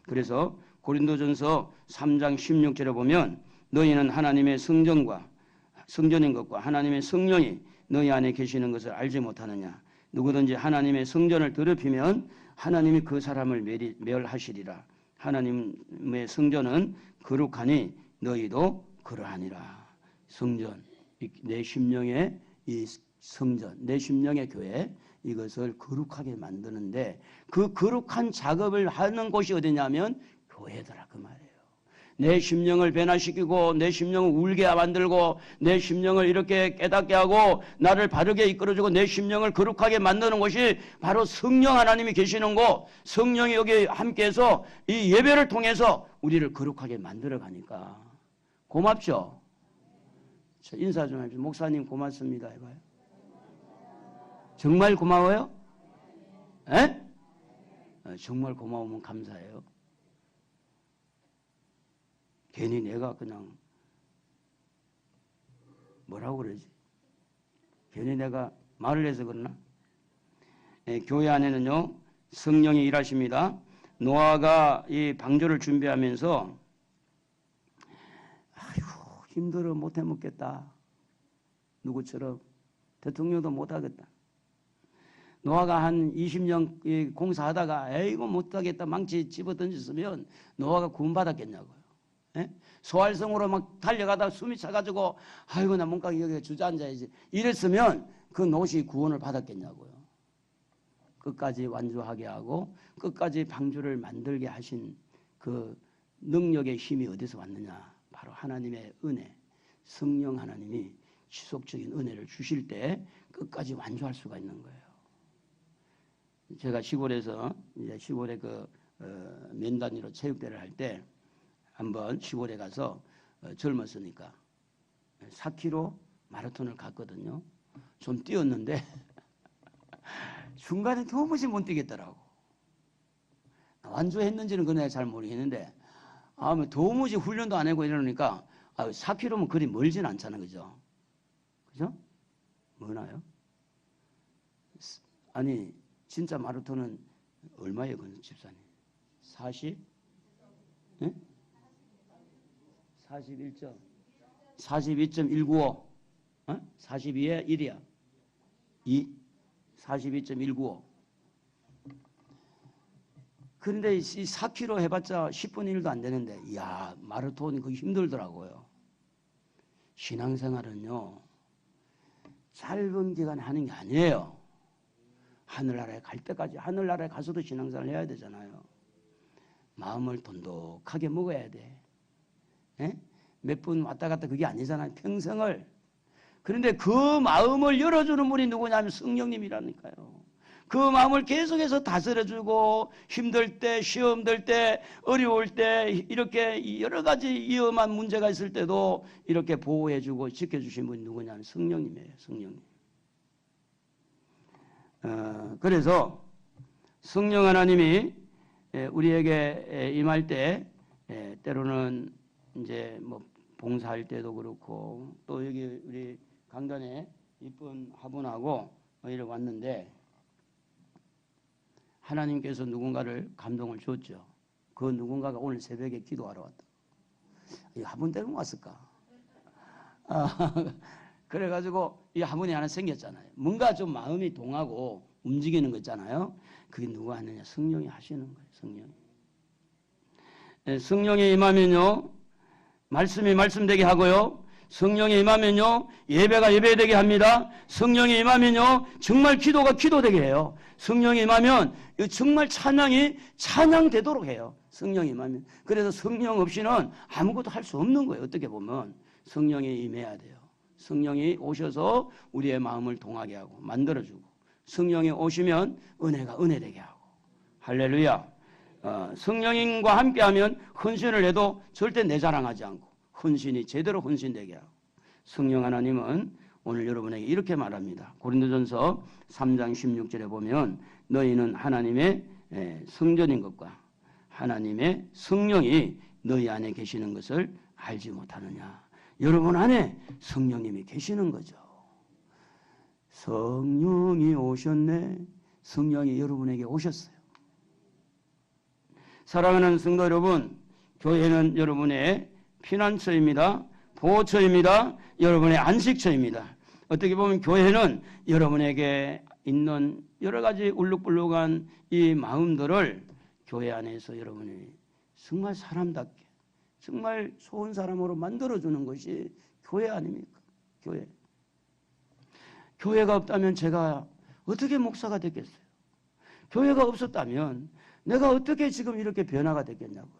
그래서 고린도전서 3장 16절에 보면 너희는 하나님의 성전인 것과 하나님의 성령이 너희 안에 계시는 것을 알지 못하느냐. 누구든지 하나님의 성전을 더럽히면 하나님이 그 사람을 멸하시리라. 하나님의 성전은 거룩하니 너희도 그러하니라. 성전, 내 심령의 이 성전, 내 심령의 교회, 이것을 거룩하게 만드는데 그 거룩한 작업을 하는 곳이 어디냐면 교회더라 그 말이에요. 내 심령을 변화시키고 내 심령을 울게 만들고 내 심령을 이렇게 깨닫게 하고 나를 바르게 이끌어주고 내 심령을 거룩하게 만드는 곳이 바로 성령 하나님이 계시는 곳, 성령이 여기 함께해서 이 예배를 통해서 우리를 거룩하게 만들어 가니까 고맙죠? 인사 좀 해주세요. 목사님 고맙습니다 해봐요. 정말 고마워요? 에? 정말 고마우면 감사해요. 괜히 내가 그냥 뭐라고 그러지? 괜히 내가 말을 해서 그러나? 교회 안에는요 성령이 일하십니다. 노아가 이 방주를 준비하면서 아이고 힘들어 못해 먹겠다. 누구처럼 대통령도 못하겠다. 노아가 한 20년 공사하다가 에이고 못하겠다 망치 집어던졌으면 노아가 구원받았겠냐고요. 예? 소활성으로 막 달려가다 숨이 차가지고 아이고 나 몸값 여기 주저앉아야지 이랬으면 그 노시 구원을 받았겠냐고요. 끝까지 완주하게 하고 끝까지 방주를 만들게 하신 그 능력의 힘이 어디서 왔느냐. 바로 하나님의 은혜, 성령 하나님이 지속적인 은혜를 주실 때 끝까지 완주할 수가 있는 거예요. 제가 시골에서 이제 시골에 면 단위로 체육대회를 할 때 한번 시골에 가서 젊었으니까 4km 마라톤을 갔거든요. 좀 뛰었는데 중간에 도무지 못 뛰겠더라고. 완주했는지는 그날 잘 모르겠는데 도무지 훈련도 안 하고 이러니까 4km면 그리 멀진 않잖아. 그죠? 그죠? 뭐나요? 아니 진짜 마라톤은 얼마예요, 그 집사님? 40? 네? 42.195. 42에 1이야. 42.195. 그런데 이 4km 해봤자 10분의 1도 안 되는데, 이야, 마라톤이 그거 힘들더라고요. 신앙생활은요, 짧은 기간 하는 게 아니에요. 하늘나라에 갈 때까지, 하늘나라에 가서도 신앙생활을 해야 되잖아요. 마음을 돈독하게 먹어야 돼. 몇 분 왔다 갔다 그게 아니잖아요. 평생을. 그런데 그 마음을 열어주는 분이 누구냐면 성령님이라니까요. 그 마음을 계속해서 다스려주고 힘들 때, 시험 들 때, 어려울 때 이렇게 여러 가지 위험한 문제가 있을 때도 이렇게 보호해주고 지켜주신 분이 누구냐면 성령님이에요. 성령님. 그래서 성령 하나님이 우리에게 임할 때 때로는 이제 뭐 봉사할 때도 그렇고 또 여기 우리 강단에 이쁜 화분하고 이렇게 왔는데 하나님께서 누군가를 감동을 줬죠. 그 누군가가 오늘 새벽에 기도하러 왔다. 이 화분 때문에 왔을까? 그래가지고 이 화분이 하나 생겼잖아요. 뭔가 좀 마음이 동하고 움직이는 거 있잖아요. 그게 누가 하느냐? 성령이 하시는 거예요. 성령이. 성령이 임하면요. 말씀이 말씀되게 하고요. 성령이 임하면요. 예배가 예배되게 합니다. 성령이 임하면요. 정말 기도가 기도되게 해요. 성령이 임하면 정말 찬양이 찬양되도록 해요. 성령이 임하면. 그래서 성령 없이는 아무것도 할 수 없는 거예요. 어떻게 보면 성령이 임해야 돼요. 성령이 오셔서 우리의 마음을 동하게 하고 만들어주고 성령이 오시면 은혜가 은혜되게 하고 할렐루야. 성령님과 함께하면 헌신을 해도 절대 내 자랑하지 않고 헌신이 제대로 헌신되게 하고 성령 하나님은 오늘 여러분에게 이렇게 말합니다. 고린도전서 3장 16절에 보면 너희는 하나님의 성전인 것과 하나님의 성령이 너희 안에 계시는 것을 알지 못하느냐. 여러분 안에 성령님이 계시는 거죠. 성령이 오셨네. 성령이 여러분에게 오셨어요. 사랑하는 성도 여러분, 교회는 여러분의 피난처입니다. 보호처입니다. 여러분의 안식처입니다. 어떻게 보면 교회는 여러분에게 있는 여러 가지 울룩불룩한 이 마음들을 교회 안에서 여러분이 정말 사람답게 정말 좋은 사람으로 만들어주는 것이 교회 아닙니까? 교회. 교회가 없다면 제가 어떻게 목사가 됐겠어요? 교회가 없었다면 내가 어떻게 지금 이렇게 변화가 됐겠냐고요.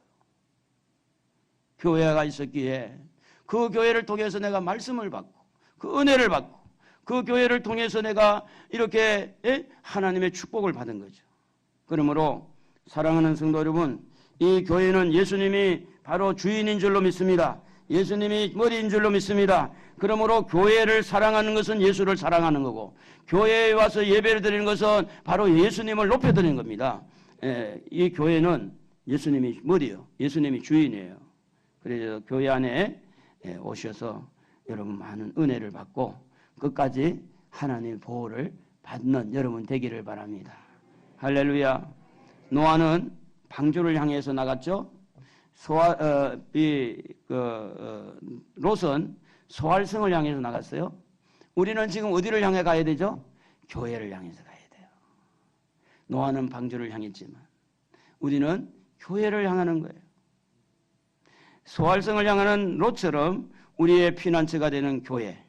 교회가 있었기에 그 교회를 통해서 내가 말씀을 받고 그 은혜를 받고 그 교회를 통해서 내가 이렇게 하나님의 축복을 받은 거죠. 그러므로 사랑하는 성도 여러분, 이 교회는 예수님이 바로 주인인 줄로 믿습니다. 예수님이 머리인 줄로 믿습니다. 그러므로 교회를 사랑하는 것은 예수를 사랑하는 거고 교회에 와서 예배를 드리는 것은 바로 예수님을 높여드리는 겁니다. 이 교회는 예수님이 머리요. 예수님이 주인이에요. 그래서 교회 안에 오셔서 여러분 많은 은혜를 받고 끝까지 하나님의 보호를 받는 여러분 되기를 바랍니다. 할렐루야. 노아는 방주를 향해서 나갔죠. 롯은 소활성을 향해서 나갔어요. 우리는 지금 어디를 향해 가야 되죠? 교회를 향해서 가야 돼요. 노아는 방주를 향했지만 우리는 교회를 향하는 거예요. 소활성을 향하는 롯처럼 우리의 피난처가 되는 교회.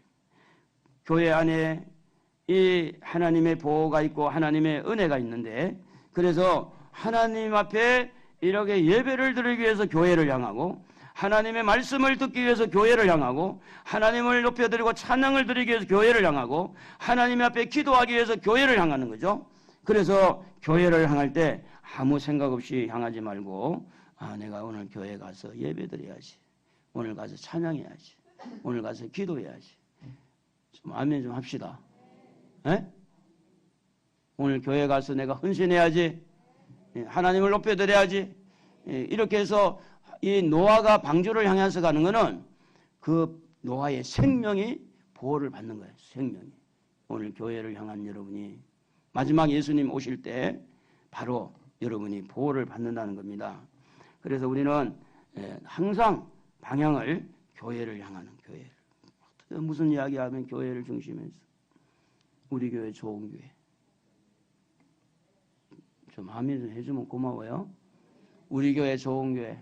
교회 안에 이 하나님의 보호가 있고 하나님의 은혜가 있는데 그래서 하나님 앞에 이렇게 예배를 드리기 위해서 교회를 향하고 하나님의 말씀을 듣기 위해서 교회를 향하고 하나님을 높여드리고 찬양을 드리기 위해서 교회를 향하고 하나님 앞에 기도하기 위해서 교회를 향하는 거죠. 그래서 교회를 향할 때 아무 생각 없이 향하지 말고 내가 오늘 교회 가서 예배 드려야지. 오늘 가서 찬양해야지. 오늘 가서 기도해야지. 좀 아멘 좀 합시다. 에? 오늘 교회 가서 내가 헌신해야지. 하나님을 높여드려야지. 이렇게 해서 이 노아가 방주를 향해서 가는 것은 그 노아의 생명이 보호를 받는 거예요. 생명이. 오늘 교회를 향한 여러분이 마지막 예수님 오실 때 바로 여러분이 보호를 받는다는 겁니다. 그래서 우리는 항상 방향을 교회를 향하는 교회를. 무슨 이야기하면 교회를 중심해서 우리 교회 좋은 교회. 좀 아멘 좀 해주면 고마워요. 우리 교회 좋은 교회.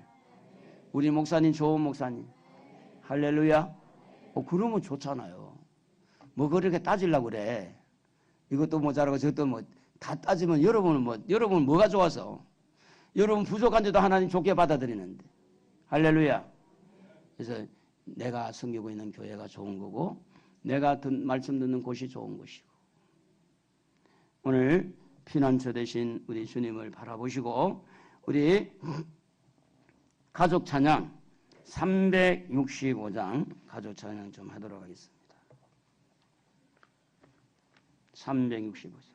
우리 목사님 좋은 목사님. 할렐루야. 그러면 좋잖아요. 뭐 그렇게 따지려고 그래. 이것도 모자라고 저것도 뭐 다 따지면 여러분은 뭐가 좋아서? 여러분 부족한데도 하나님 좋게 받아들이는데. 할렐루야. 그래서 내가 섬기고 있는 교회가 좋은 거고 내가 말씀 듣는 곳이 좋은 곳이고 오늘 피난처 되신 우리 주님을 바라보시고 우리 가족 찬양 365장 가족 찬양 좀 하도록 하겠습니다. 365장.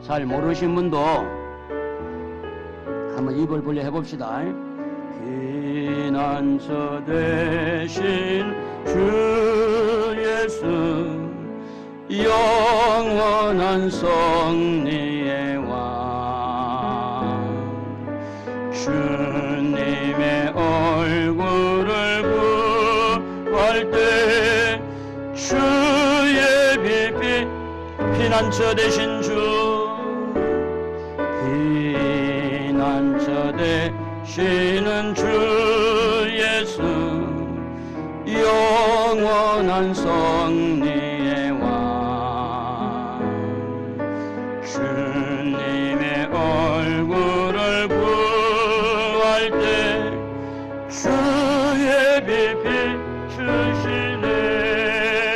잘 모르신 분도 한번 입을 벌려 해봅시다. 피난처 되신 주 예수 영원한 성리의 왕 주님의 얼굴을 구할 때 주의 빛 피난처 되신 주 피난처 되시는 주 예수 영원한 성리의 왕 주님의 얼굴을 구할 때 주의 빛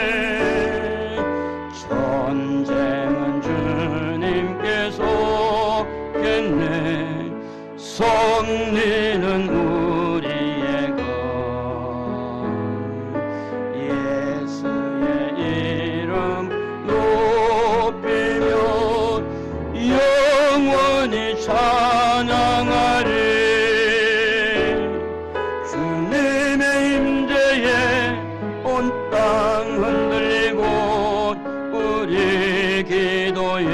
비추시네 전쟁은 주님께서 겠네 성리는 우리의 것 예수의 이름 높이며 영원히 찬양하리 주님의 임재에 온 땅 흔들리고 우리 기도에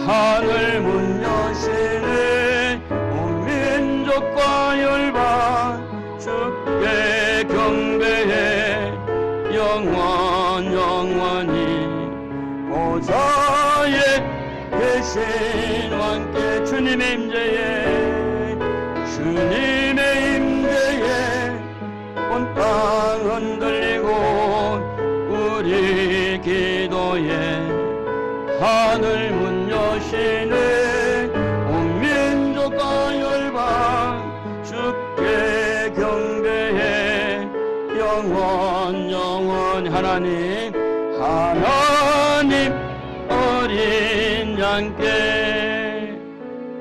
하늘 문 여시네 온 민족과 열방 주께 경배해 영원히 보좌에 계신 왕께 주님의 임재에 온 땅 흔들리고 우리 기도에 하늘 문 여시네 온 민족과 열방 주께 경배해 영원히 하나님 어린 양께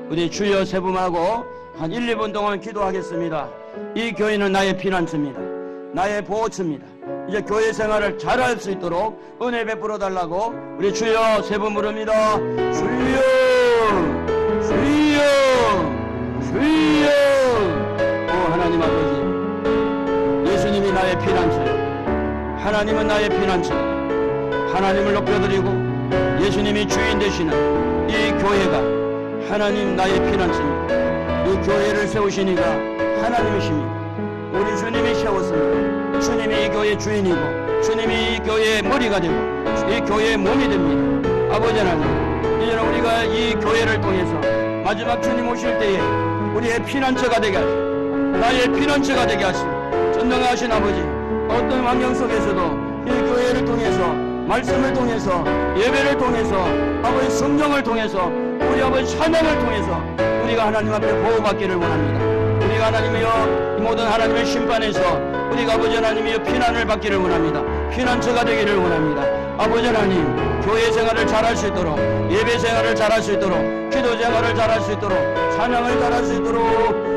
우리 주여 세분하고 한 1, 2분 동안 기도하겠습니다. 이 교회는 나의 피난처입니다. 나의 보호처입니다. 이제 교회 생활을 잘할 수 있도록 은혜 베풀어 달라고 우리 주여 세 번 부릅니다. 주여 주여 주여 오 하나님 아버지 예수님이 나의 피난처 하나님은 나의 피난처 하나님을 높여드리고 예수님이 주인 되시는 이 교회가 하나님 나의 피난처입니다. 이 교회를 세우시니까 하나님이십니다. 우리 주님이 세웠습니다. 주님이 이 교회의 주인이고 주님이 이 교회의 머리가 되고 이 교회의 몸이 됩니다. 아버지 하나님 이제는 우리가 이 교회를 통해서 마지막 주님 오실 때에 우리의 피난처가 되게 하시고 나의 피난처가 되게 하시고 전능하신 아버지 어떤 환경 속에서도 이 교회를 통해서 말씀을 통해서 예배를 통해서 아버지 성령을 통해서 우리 아버지 찬양을 통해서 우리가 하나님 앞에 보호받기를 원합니다. 우리가 하나님이여 모든 하나님의 심판에서 우리가 아버지 하나님이여 피난을 받기를 원합니다. 피난처가 되기를 원합니다. 아버지 하나님 교회 생활을 잘할 수 있도록 예배 생활을 잘할 수 있도록 기도 생활을 잘할 수 있도록 찬양을 잘할 수 있도록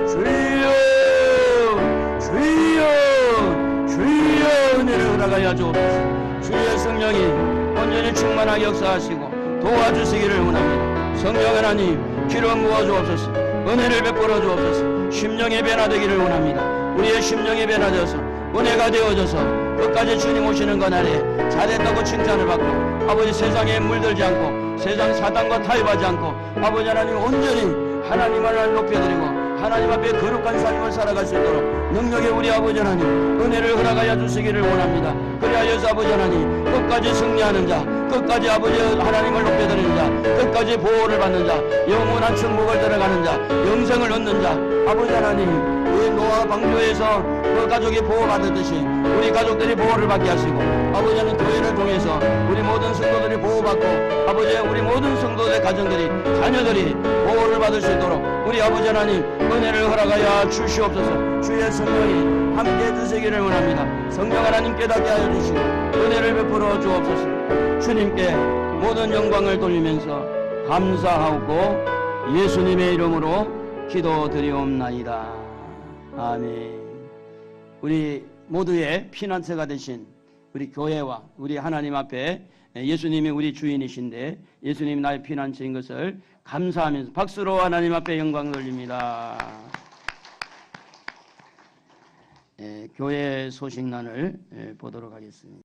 주여 주여 주여 은혜를 허락하여 주옵소서. 주의 성령이 온전히 충만하게 역사하시고 도와주시기를 원합니다. 성령 하나님 기름 부어 주옵소서. 은혜를 베풀어 주옵소서. 심령의 변화되기를 원합니다. 우리의 심령이 변화되어서 은혜가 되어져서 끝까지 주님 오시는 것 아래 잘했다고 칭찬을 받고 아버지 세상에 물들지 않고 세상 사단과 타협하지 않고 아버지 하나님 온전히 하나님을 높여드리고 하나님 앞에 거룩한 삶을 살아갈 수 있도록 능력의 우리 아버지 하나님 은혜를 허락하여 주시기를 원합니다. 그리하여서 아버지 하나님 끝까지 승리하는 자 끝까지 아버지 하나님을 높여드리는 자 끝까지 보호를 받는 자 영원한 천국을 들어가는 자 영생을 얻는 자 아버지 하나님 이 노아 방주에서 그 가족이 보호받았듯이 우리 가족들이 보호를 받게 하시고, 아버지는 교회를 통해서 우리 모든 성도들이 보호받고, 아버지 우리 모든 성도들의 가정들이, 자녀들이 보호를 받을 수 있도록 우리 아버지 하나님 은혜를 허락하여 주시옵소서. 주의 성령이 함께해 주시기를 원합니다. 성령 하나님 깨닫게 하여 주시고 은혜를 베풀어 주옵소서. 주님께 모든 영광을 돌리면서 감사하고 예수님의 이름으로 기도드리옵나이다. 아멘. 우리 모두의 피난처가 되신 우리 교회와 우리 하나님 앞에 예수님이 우리 주인이신데 예수님이 나의 피난처인 것을 감사하면서 박수로 하나님 앞에 영광 돌립니다. 교회 소식란을 보도록 하겠습니다.